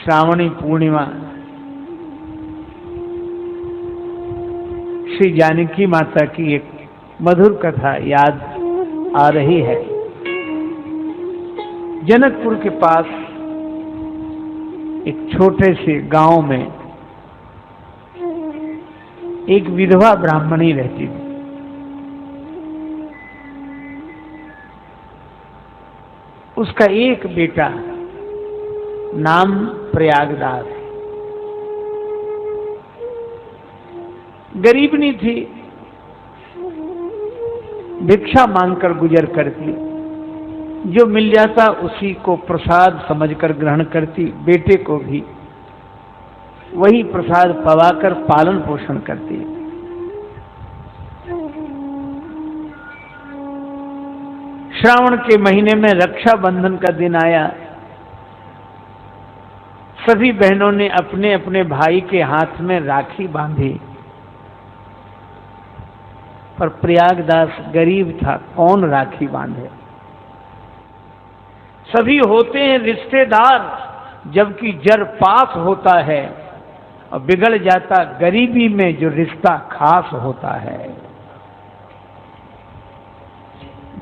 श्रावणी पूर्णिमा श्री जानकी माता की एक मधुर कथा याद आ रही है। जनकपुर के पास एक छोटे से गांव में एक विधवा ब्राह्मणी रहती थी। उसका एक बेटा नाम प्रयागदास। गरीबनी थी, भिक्षा मांगकर गुजर करती, जो मिल जाता उसी को प्रसाद समझकर ग्रहण करती, बेटे को भी वही प्रसाद पवाकर पालन पोषण करती। श्रावण के महीने में रक्षाबंधन का दिन आया। सभी बहनों ने अपने अपने भाई के हाथ में राखी बांधी, पर प्रयागदास गरीब था, कौन राखी बांधे। सभी होते हैं रिश्तेदार, जबकि जर पास होता है और बिगड़ जाता गरीबी में जो रिश्ता खास होता है।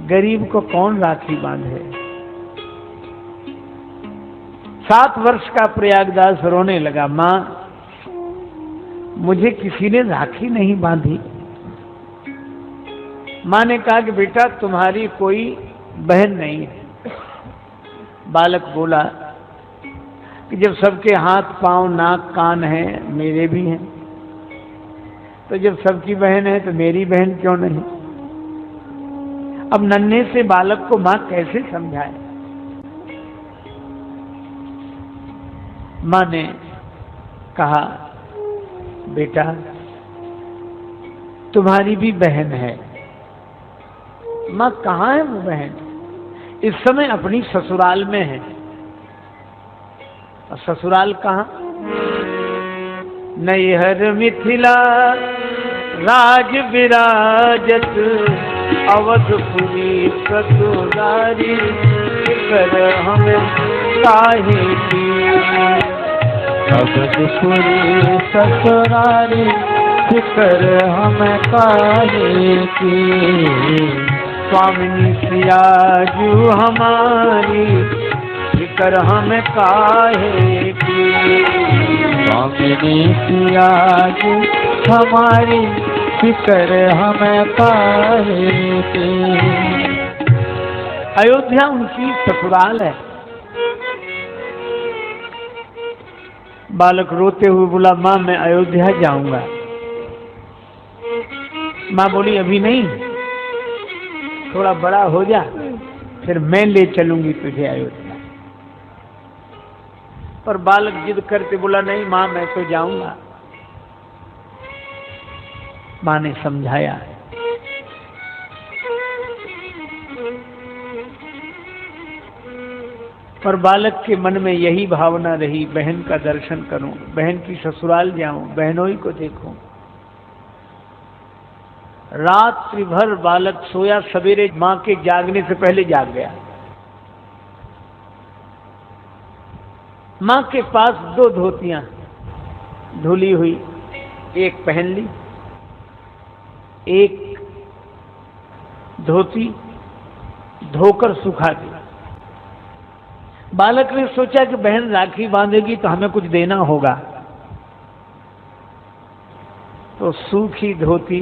गरीब को कौन राखी बांधे। 7 वर्ष का प्रयागदास रोने लगा, मां मुझे किसी ने राखी नहीं बांधी। मां ने कहा कि बेटा तुम्हारी कोई बहन नहीं है। बालक बोला कि जब सबके हाथ पांव नाक कान हैं, मेरे भी हैं, तो जब सबकी बहन है तो मेरी बहन क्यों नहीं। अब नन्हे से बालक को मां कैसे समझाए। मां ने कहा बेटा तुम्हारी भी बहन है। मां कहाँ है वो बहन। इस समय अपनी ससुराल में है। और ससुराल कहाँ। नैहर मिथिला राज विराजत, अवधपुरी ससुरारी कर हमें काहे की। अवधपुरी ससुरारी फिकर हमें काहे की। स्वामिनी सियाजू हमारी फिकर हमें काहे की। स्वामिनी सियाजू हमारी फिकर हमें काहे की। अयोध्या उनकी ससुराल है। बालक रोते हुए बोला मां मैं अयोध्या जाऊंगा। मां बोली अभी नहीं, थोड़ा बड़ा हो जा, फिर मैं ले चलूंगी तुझे अयोध्या। पर बालक जिद करते बोला नहीं मां मैं तो जाऊंगा। मां ने समझाया। पर बालक के मन में यही भावना रही, बहन का दर्शन करूं, बहन की ससुराल जाऊं, बहनोई को देखूं। रात्रि भर बालक सोया, सवेरे मां के जागने से पहले जाग गया। मां के पास 2 धोतियां धुली हुई, एक पहन ली, एक धोती धोकर सुखा दी। बालक ने सोचा कि बहन राखी बांधेगी तो हमें कुछ देना होगा, तो सूखी धोती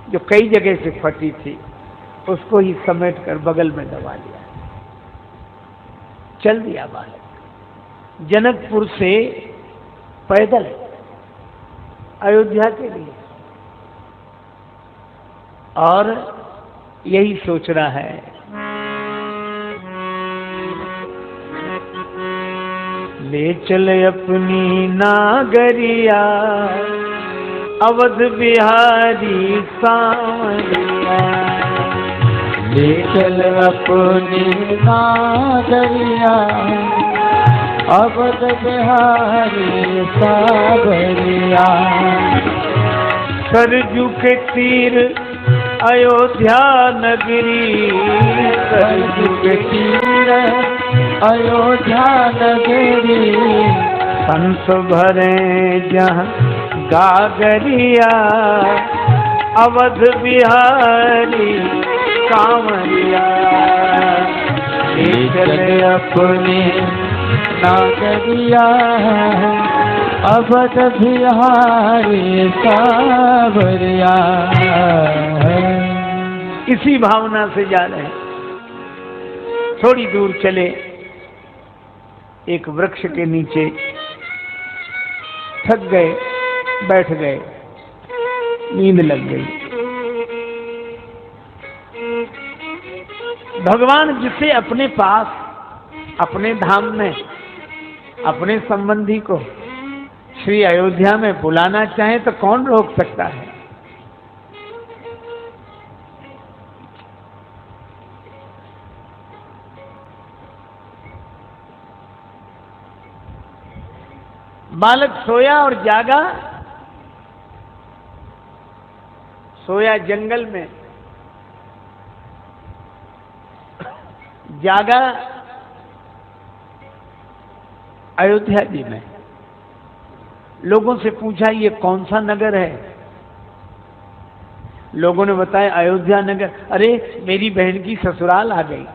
जो कई जगह से फटी थी उसको ही समेट कर बगल में दबा लिया। चल दिया बालक जनकपुर से पैदल अयोध्या के लिए, और यही सोच रहा है ले चल अपनी नागरिया अवध बिहारी सांवरिया। ले चल अपनी नागरिया अवध बिहारी सांवरिया। सरजू के तीर अयोध्या नगरी, सरजू के तीर अयोध्या नगरी। हंस भरे जहाँ गागरिया, अवध बिहारी कांवरिया, चले अपने नागरिया, अवध बिहारी कांवरिया। इसी भावना से जा रहे हैं। थोड़ी दूर चले, एक वृक्ष के नीचे थक गए, बैठ गए, नींद लग गई। भगवान जिसे अपने पास, अपने धाम में, अपने संबंधी को श्री अयोध्या में बुलाना चाहे तो कौन रोक सकता है। बालक सोया और जागा। सोया जंगल में, जागा अयोध्या जी में। लोगों से पूछा ये कौन सा नगर है? लोगों ने बताया अयोध्या नगर। अरे मेरी बहन की ससुराल आ गई।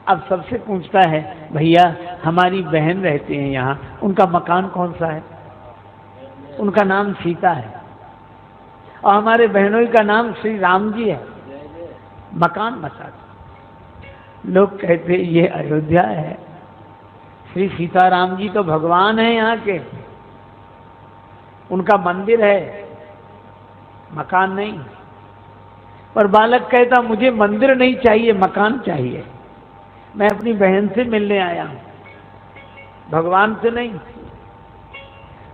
अब सबसे पूछता है, भैया हमारी बहन रहते हैं यहाँ, उनका मकान कौन सा है? उनका नाम सीता है और हमारे बहनों का नाम श्री राम जी है। मकान बता। लोग कहते ये अयोध्या है, श्री सीताराम जी तो भगवान है यहाँ के, उनका मंदिर है, मकान नहीं। पर बालक कहता मुझे मंदिर नहीं चाहिए, मकान चाहिए। मैं अपनी बहन से मिलने आया हूं, भगवान से नहीं।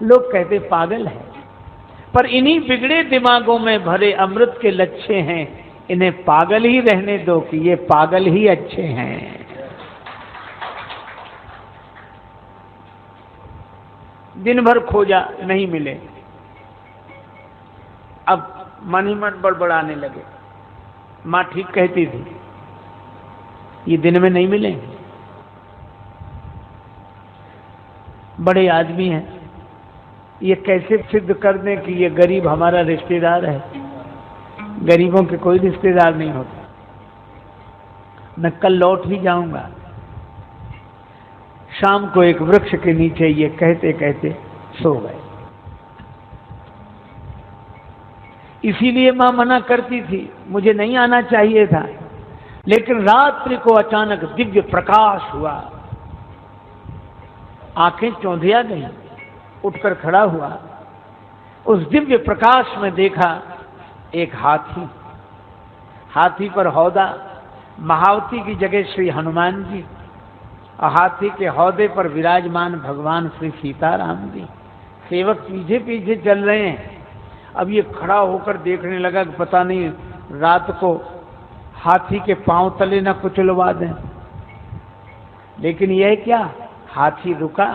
लोग कहते पागल है, पर इन्हीं बिगड़े दिमागों में भरे अमृत के लच्छे हैं। इन्हें पागल ही रहने दो कि ये पागल ही अच्छे हैं। दिन भर खोजा, नहीं मिले। अब मन ही मन बड़बड़ाने लगे। माँ ठीक कहती थी, ये दिन में नहीं मिले। बड़े आदमी हैं, ये कैसे सिद्ध कर दें कि ये गरीब हमारा रिश्तेदार है? गरीबों के कोई रिश्तेदार नहीं होता। मैं कल लौट ही जाऊंगा। शाम को एक वृक्ष के नीचे ये कहते कहते सो गए। इसीलिए मां मना करती थी, मुझे नहीं आना चाहिए था। लेकिन रात्रि को अचानक दिव्य प्रकाश हुआ, आंखें चौंधिया गई। उठकर खड़ा हुआ, उस दिव्य प्रकाश में देखा एक हाथी, हाथी पर हौदा, महावती की जगह श्री हनुमान जी, और हाथी के हौदे पर विराजमान भगवान श्री सीताराम जी। सेवक पीछे पीछे चल रहे हैं। अब ये खड़ा होकर देखने लगा कि पता नहीं रात को हाथी के पांव तले न कुचलवा दें। लेकिन यह क्या, हाथी रुका,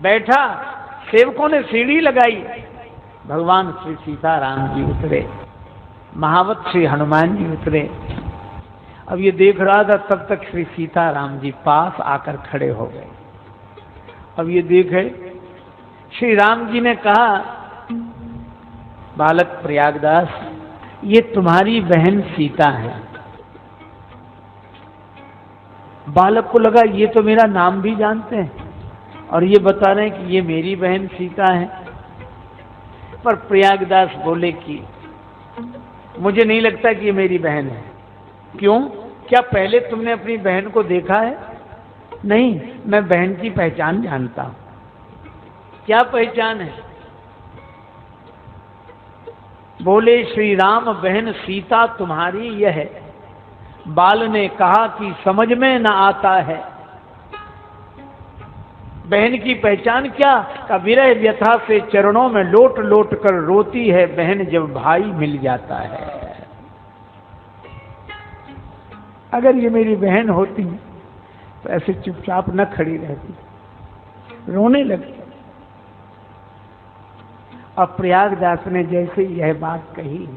बैठा। सेवकों ने सीढ़ी लगाई, भगवान श्री सीताराम जी उतरे, महावत श्री हनुमान जी उतरे। अब ये देख रहा था, तब तक श्री सीताराम जी पास आकर खड़े हो गए। अब ये देखे, श्री राम जी ने कहा, बालक प्रयागदास, ये तुम्हारी बहन सीता है। बालक को लगा ये तो मेरा नाम भी जानते हैं और ये बता रहे हैं कि ये मेरी बहन सीता है। पर प्रयागदास बोले कि मुझे नहीं लगता कि ये मेरी बहन है। क्यों? क्या पहले तुमने अपनी बहन को देखा है? नहीं, मैं बहन की पहचान जानता हूं। क्या पहचान है? बोले श्री राम बहन सीता तुम्हारी यह है। बाल ने कहा कि समझ में न आता है। बहन की पहचान क्या? का विरह व्यथा से चरणों में लोट लोट कर रोती है बहन जब भाई मिल जाता है। अगर ये मेरी बहन होती तो ऐसे चुपचाप न खड़ी रहती, रोने लगती। अब प्रयागदास ने जैसे यह बात कही,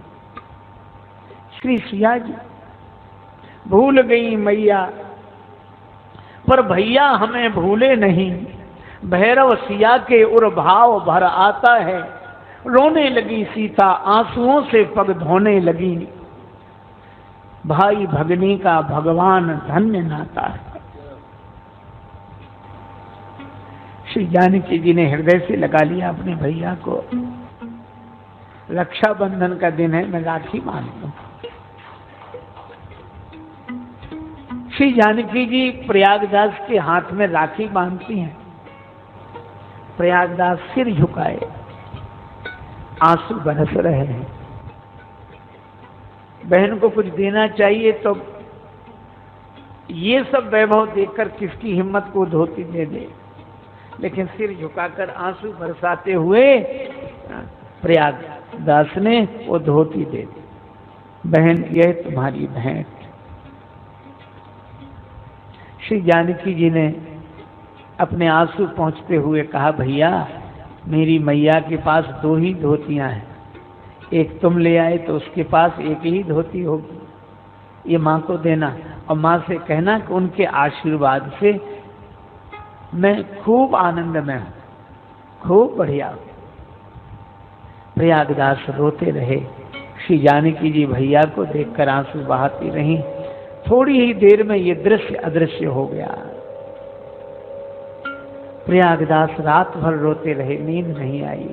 श्री सिया जी भूल गई मैया, पर भैया हमें भूले नहीं। भैरव सिया के उर भाव भर आता है, रोने लगी सीता आंसुओं से पग धोने लगी, भाई भगनी का भगवान धन्य नाता है। श्री जानकी जी ने हृदय से लगा लिया अपने भैया को। रक्षाबंधन का दिन है, मैं राखी बांधता हूं। श्री जानकी जी प्रयागदास के हाथ में राखी बांधती हैं। प्रयागदास सिर झुकाए, आंसू बरस रहे हैं। बहन को कुछ देना चाहिए तो ये सब वैभव देखकर किसकी हिम्मत को धोती दे दे, लेकिन सिर झुकाकर आंसू बरसाते हुए प्रयागदास ने वो धोती दे दी। बहन, यह तुम्हारी भेंट। श्री जानकी जी ने अपने आंसू पहुंचते हुए कहा, भैया मेरी मैया के पास 2 ही धोतियां हैं, एक तुम ले आए तो उसके पास एक ही धोती होगी, ये माँ को देना और माँ से कहना कि उनके आशीर्वाद से मैं खूब आनंद में हूं, खूब बढ़िया। प्रयागदास रोते रहे। श्री जानकी जी भैया को देखकर आंसू बहाती रहीं। थोड़ी ही देर में ये दृश्य अदृश्य हो गया। प्रयागदास रात भर रोते रहे, नींद नहीं आई।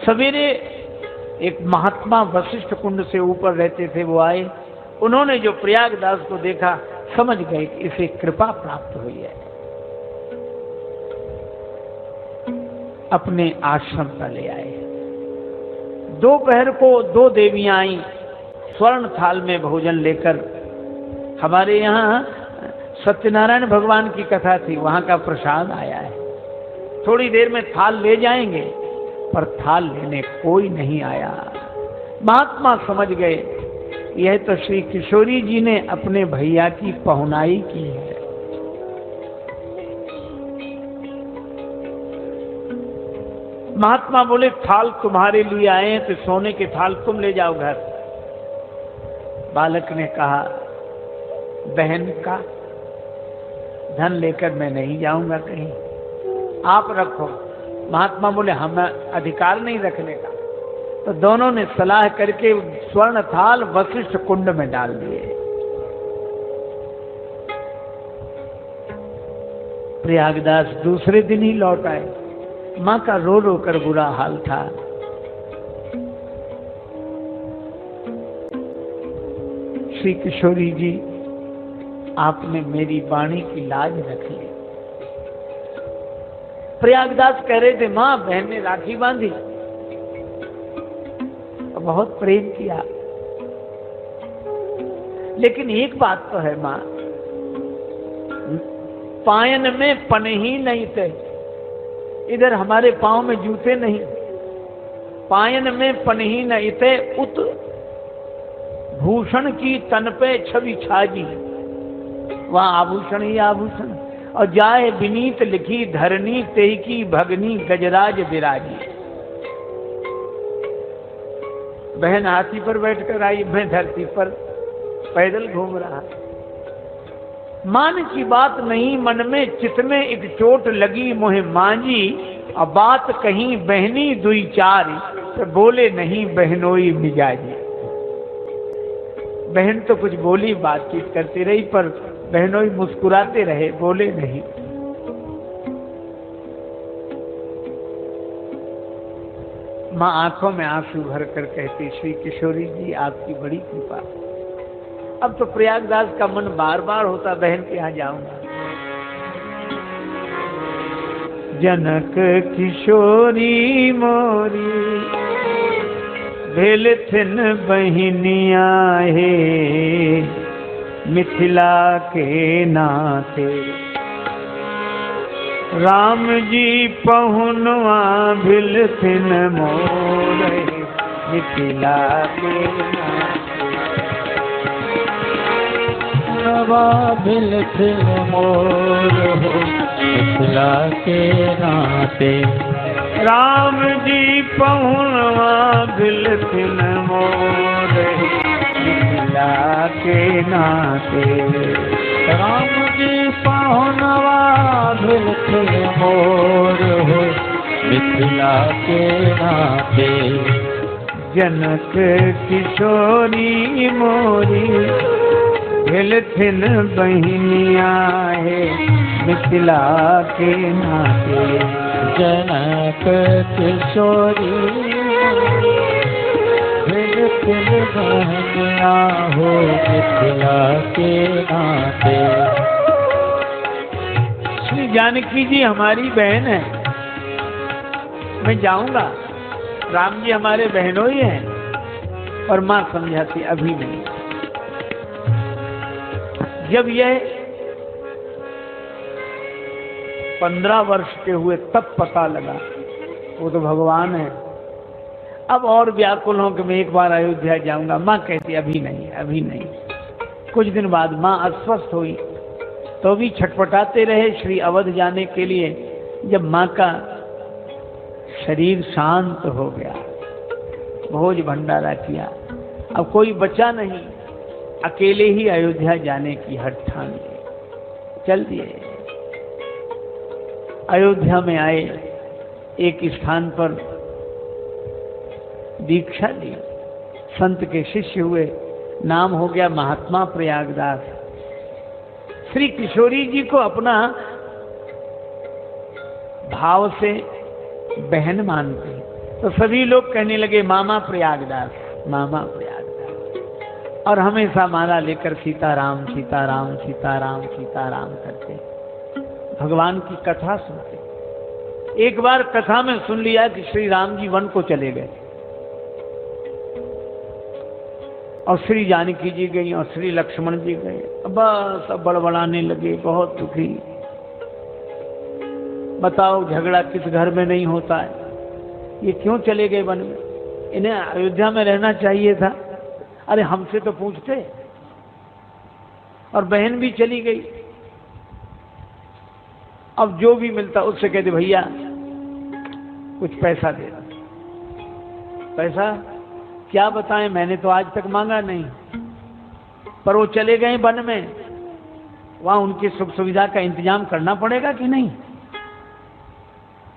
सवेरे एक महात्मा वशिष्ठ कुंड से ऊपर रहते थे, वो आए। उन्होंने जो प्रयागदास को देखा समझ गए कि इसे कृपा प्राप्त हुई है। अपने आश्रम पर ले आए। दोपहर को 2 देवियां आई स्वर्ण थाल में भोजन लेकर। हमारे यहाँ सत्यनारायण भगवान की कथा थी, वहां का प्रसाद आया है। थोड़ी देर में थाल ले जाएंगे, पर थाल लेने कोई नहीं आया। महात्मा समझ गए यह तो श्री किशोरी जी ने अपने भैया की पहुनाई की है। महात्मा बोले, थाल तुम्हारे लिए आए हैं तो सोने के थाल तुम ले जाओ घर। बालक ने कहा, बहन का धन लेकर मैं नहीं जाऊंगा कहीं, आप रखो। महात्मा बोले, हमें अधिकार नहीं रखने का। तो दोनों ने सलाह करके स्वर्ण थाल वशिष्ठ कुंड में डाल दिए। प्रयागदास दूसरे दिन ही लौट आए। मां का रो रो कर बुरा हाल था। श्री किशोरी जी, आपने मेरी वाणी की लाज रख ली। प्रयागदास कह रहे थे, मां बहन ने राखी बांधी, बहुत प्रेम किया, लेकिन एक बात तो है मां, पायन में पन ही नहीं थे। इधर हमारे पांव में जूते नहीं, पायन में पन ही नहीं थे। उत भूषण की तन पे छवि छाजी, वहां आभूषण ही आभूषण। और जाए विनीत लिखी धरनी, ते की भगनी गजराज विराजी। बहन हाथी पर बैठकर आई, मैं धरती पर पैदल घूम रहा। मान की बात नहीं, मन में चित में एक चोट लगी मोहे मांझी। अब बात कहीं बहनी दुई चार, तो बोले नहीं बहनोई मिजाजी। बहन तो कुछ बोली, बातचीत करती रही, पर बहनोई मुस्कुराते रहे, बोले नहीं। मां आंखों में आंसू भर कर कहती, श्री किशोरी जी आपकी बड़ी कृपा। अब तो प्रयागदास का मन बार बार होता, बहन के यहाँ जाऊंगा। जनक किशोरी मोरी भेल थिन बहिनिया हे, मिथिला के नाते राम जी पहुनवा भिल थिन मोर, मिथिला के नाते भिल थिन मोर, मिथिला के नाते राम जी पहुनवा भिल थिन मोर, मिथिला के नाते राम जी पहुनवा भिल थिन मिथिला के नाते। जनक किशोरी मोरी हिलथिन बहनिया है मिथिला के नाते। जनक किशोरी हिलथिन बहनिया हो मिथिला के नाते। श्री जानकी जी हमारी बहन है, मैं जाऊंगा, राम जी हमारे बहनों ही हैं। और मां समझाती अभी नहीं। जब यह 15 वर्ष के हुए तब पता लगा वो तो भगवान है। अब और व्याकुल हो कि मैं एक बार अयोध्या जाऊंगा। मां कहती अभी नहीं, अभी नहीं। कुछ दिन बाद मां अस्वस्थ हुई तो भी छटपटाते रहे श्री अवध जाने के लिए। जब मां का शरीर शांत हो गया, भोज भंडारा किया, अब कोई बचा नहीं, अकेले ही अयोध्या जाने की हठ ठान ली, चल दिए। अयोध्या में आए, एक स्थान पर दीक्षा ली, संत के शिष्य हुए, नाम हो गया महात्मा प्रयागदास। श्री किशोरी जी को अपना भाव से बहन मानते हैं, तो सभी लोग कहने लगे मामा प्रयागदास, मामा प्रयागदास। और हमेशा माला लेकर सीताराम सीताराम सीताराम सीताराम करते, भगवान की कथा सुनते। एक बार कथा में सुन लिया कि श्री राम जी वन को चले गए और श्री जानकी जी गई और श्री लक्ष्मण जी गए। बस अब बड़बड़ाने लगे, बहुत दुखी। बताओ झगड़ा किस घर में नहीं होता है, ये क्यों चले गए वन में, इन्हें अयोध्या में रहना चाहिए था। अरे हमसे तो पूछते। और बहन भी चली गई। अब जो भी मिलता उससे कहते भैया कुछ पैसा दे। पैसा क्या बताएं, मैंने तो आज तक मांगा नहीं। पर वो चले गए वन में, वहां उनकी सुख सुविधा का इंतजाम करना पड़ेगा कि नहीं।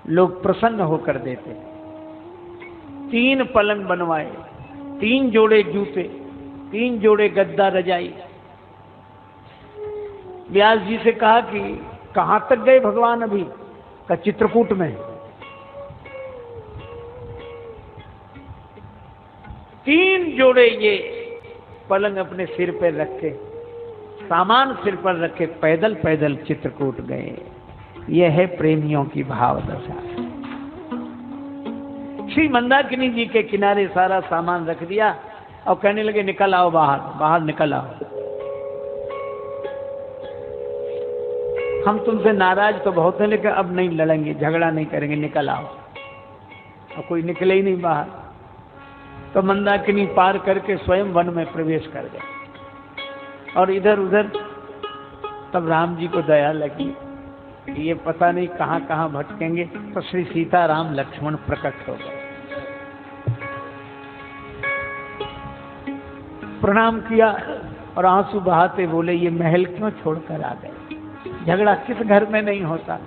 लोग प्रसन्न होकर देते। 3 पलंग बनवाए, 3 जोड़े जूते, 3 जोड़े गद्दा रजाई। व्यास जी से कहा कि कहां तक गए भगवान अभी, का चित्रकूट में। 3 जोड़े ये पलंग अपने सिर पर रखे, सामान सिर पर रखे, पैदल पैदल चित्रकूट गए। यह है प्रेमियों की भाव दशा। श्री मंदाकिनी जी के किनारे सारा सामान रख दिया और कहने लगे निकल आओ बाहर, बाहर निकल आओ। हम तुमसे नाराज तो बहुत हैं, लेकिन अब नहीं लड़ेंगे, झगड़ा नहीं करेंगे, निकल आओ। और कोई निकले ही नहीं बाहर। तो मंदाकिनी पार करके स्वयं वन में प्रवेश कर गए। और इधर उधर तब राम जी को दया लगी, ये पता नहीं कहां कहां भटकेंगे। तो श्री सीताराम लक्ष्मण प्रकट हो गए, प्रणाम किया और आंसू बहाते बोले ये महल क्यों छोड़कर आ गए, झगड़ा किस घर में नहीं होता।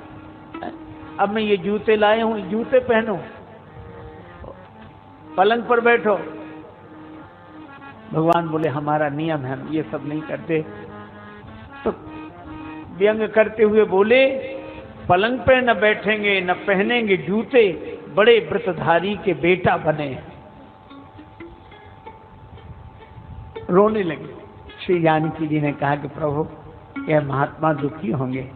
अब मैं ये जूते लाए हूं, जूते पहनो, पलंग पर बैठो। भगवान बोले हमारा नियम है, हम ये सब नहीं करते। तो व्यंग करते हुए बोले पलंग पे न बैठेंगे न पहनेंगे जूते, बड़े व्रतधारी के बेटा बने। रोने लगे। श्री जानकी जी ने कहा कि प्रभु यह महात्मा दुखी होंगे,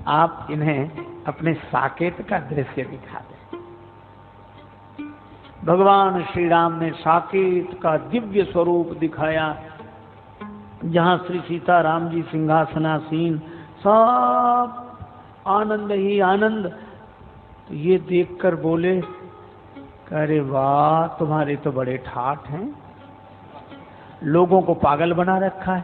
आप इन्हें अपने साकेत का दृश्य दिखा दें। भगवान श्री राम ने साकेत का दिव्य स्वरूप दिखाया, जहां श्री सीताराम जी सिंहासनासीन, सब आनंद ही आनंद। तो ये देखकर बोले अरे वाह तुम्हारे तो बड़े ठाठ हैं, लोगों को पागल बना रखा है।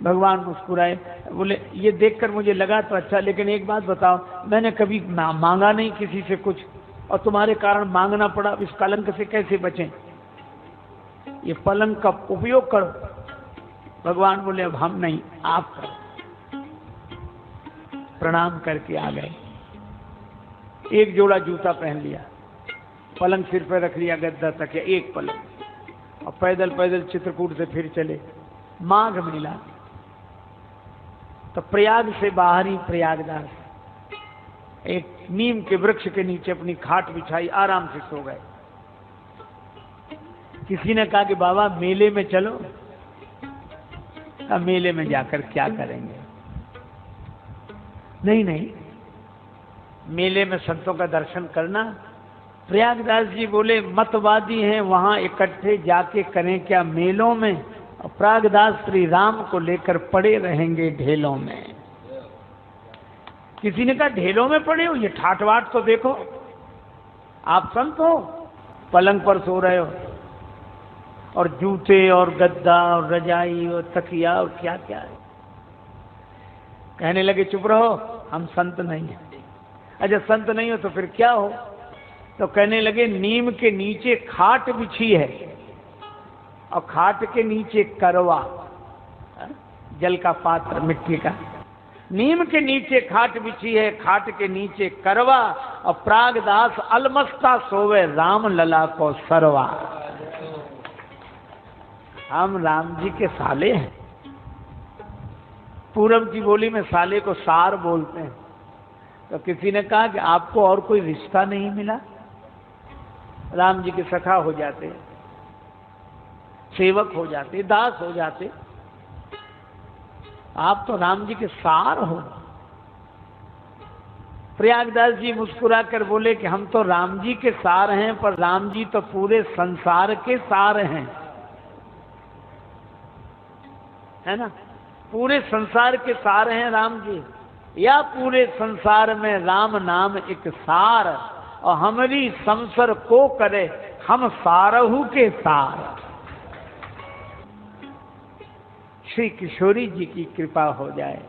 भगवान मुस्कुराए, बोले ये देखकर मुझे लगा तो अच्छा, लेकिन एक बात बताओ, मैंने कभी मांगा नहीं किसी से कुछ और तुम्हारे कारण मांगना पड़ा, इस कलंक से कैसे बचें, ये पलंग का उपयोग करो। भगवान बोले अब हम नहीं, आप करो। प्रणाम करके आ गए। एक जोड़ा जूता पहन लिया, पलंग सिर पर रख लिया, गद्दा तक या एक पलंग, और पैदल पैदल चित्रकूट से फिर चले। माघ महीना, तो प्रयाग से बाहर ही प्रयागदास, एक नीम के वृक्ष के नीचे अपनी खाट बिछाई, आराम से सो गए। किसी ने कहा कि बाबा मेले में चलो। अब मेले में जाकर क्या करेंगे? नहीं नहीं, मेले में संतों का दर्शन करना। प्रयागदास जी बोले मतवादी हैं, वहां इकट्ठे जाके करें क्या मेलों में? और प्रयागदास श्री राम को लेकर पड़े रहेंगे ढेलों में। किसी ने कहा ढेलों में पड़े हो, ये ठाटवाट तो देखो, आप संत हो, पलंग पर सो रहे हो, और जूते और गद्दा और रजाई और तकिया और क्या क्या है। कहने लगे चुप रहो, हम संत नहीं हैं। अच्छा संत नहीं हो तो फिर क्या हो? तो कहने लगे नीम के नीचे खाट बिछी है, और खाट के नीचे करवा, जल का पात्र मिट्टी का, नीम के नीचे खाट बिछी है, खाट के नीचे करवा, और प्रागदास अलमस्ता सोवे राम लला को सरवा। हम राम जी के साले हैं। पूरब की बोली में साले को सार बोलते हैं। तो किसी ने कहा कि आपको और कोई रिश्ता नहीं मिला? राम जी के सखा हो जाते, सेवक हो जाते, दास हो जाते, आप तो राम जी के सार हो। प्रयागदास जी मुस्कुरा कर बोले कि हम तो राम जी के सार हैं, पर राम जी तो पूरे संसार के सार हैं, है ना? पूरे संसार के सार हैं राम जी, या पूरे संसार में राम नाम एक सार, और हमारी संसर को करे हम सारहू के सार। श्री किशोरी जी की कृपा हो जाए।